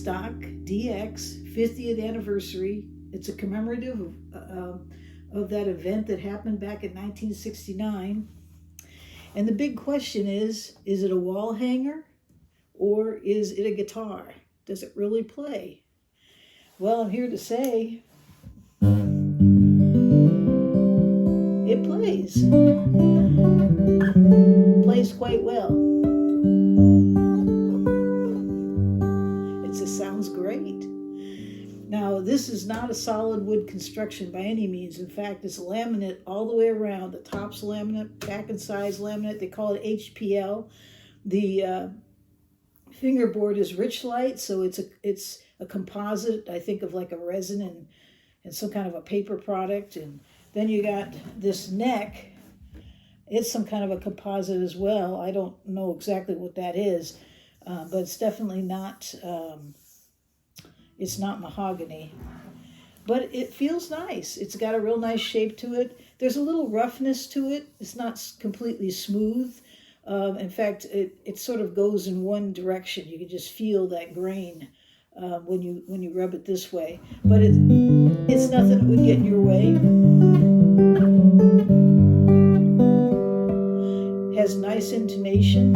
Woodstock DX 50th anniversary. It's a commemorative of that event that happened back in 1969. And the big question is it a wall hanger or is it a guitar? Does it really play? Well, I'm here to say it plays. Plays quite well. It sounds great. Now, this is not a solid wood construction by any means. In fact, it's laminate all the way around. The top's laminate, back and sides laminate. They call it HPL. The fingerboard is Richlite, so it's a composite, I think, of like a resin and some kind of a paper product. And then you got this neck. It's some kind of a composite as well. I don't know exactly what that is, but it's definitely not, it's not mahogany. But it feels nice. It's got a real nice shape to it. There's a little roughness to it. It's not completely smooth. In fact, it sort of goes in one direction. You can just feel that grain when you rub it this way. But it's nothing that would get in your way. Has nice intonation.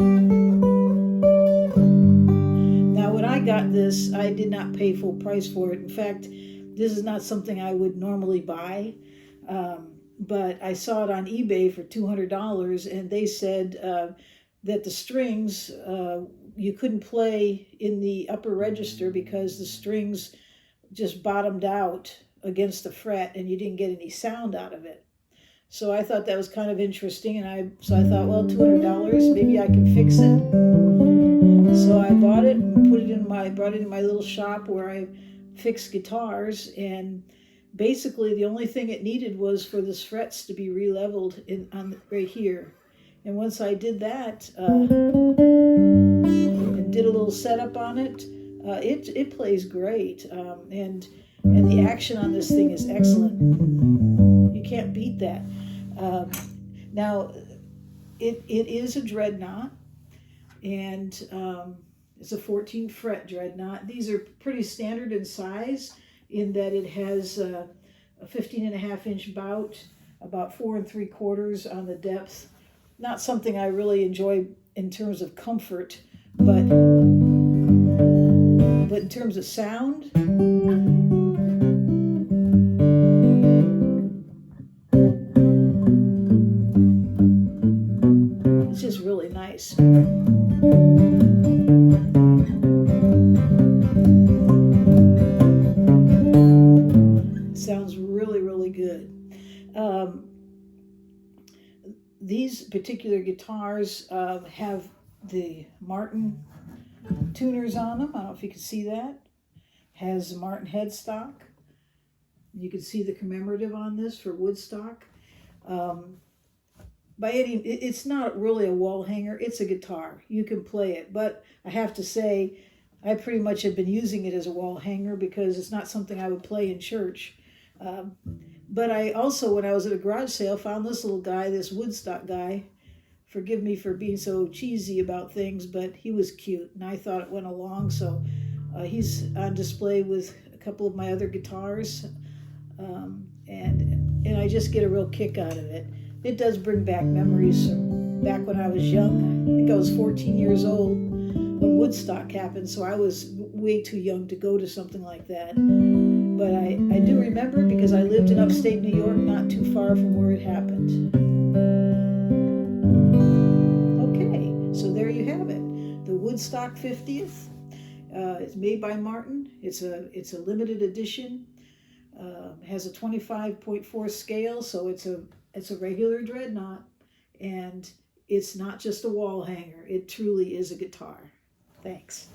Now, when I got this, I did not pay full price for it. In fact, this is not something I would normally buy. But I saw it on eBay for $200, and they said that the strings, you couldn't play in the upper register because the strings just bottomed out against the fret, and you didn't get any sound out of it. So I thought that was kind of interesting, and so I thought, well, $200, maybe I can fix it. So I bought it and brought it in my little shop where I fix guitars, and basically the only thing it needed was for the frets to be re-leveled right here. And once I did that and did a little setup on it, it plays great. And the action on this thing is excellent. You can't beat that. Now, it is a dreadnought, and it's a 14 fret dreadnought. These are pretty standard in size in that it has a 15.5-inch bout, about 4 3/4 on the depth. Not something I really enjoy in terms of comfort, but in terms of sound, it's just really nice. Sounds really, really good. These particular guitars have the Martin tuners on them. I don't know if you can see that. Has the Martin headstock. You can see the commemorative on this for Woodstock. It's not really a wall hanger. It's a guitar. You can play it, but I have to say, I pretty much have been using it as a wall hanger because it's not something I would play in church. But I also, when I was at a garage sale, found this little guy, this Woodstock guy. Forgive me for being so cheesy about things, but he was cute, and I thought it went along. So he's on display with a couple of my other guitars, and I just get a real kick out of it. It does bring back memories from back when I was young. I think I was 14 years old when Woodstock happened, so I was way too young to go to something like that. But I do remember it because I lived in upstate New York, not too far from where it happened. Okay, so there you have it. The Woodstock 50th. It's made by Martin. It's a limited edition. Has a 25.4 scale, so it's a regular dreadnought, and it's not just a wall hanger. It truly is a guitar. Thanks.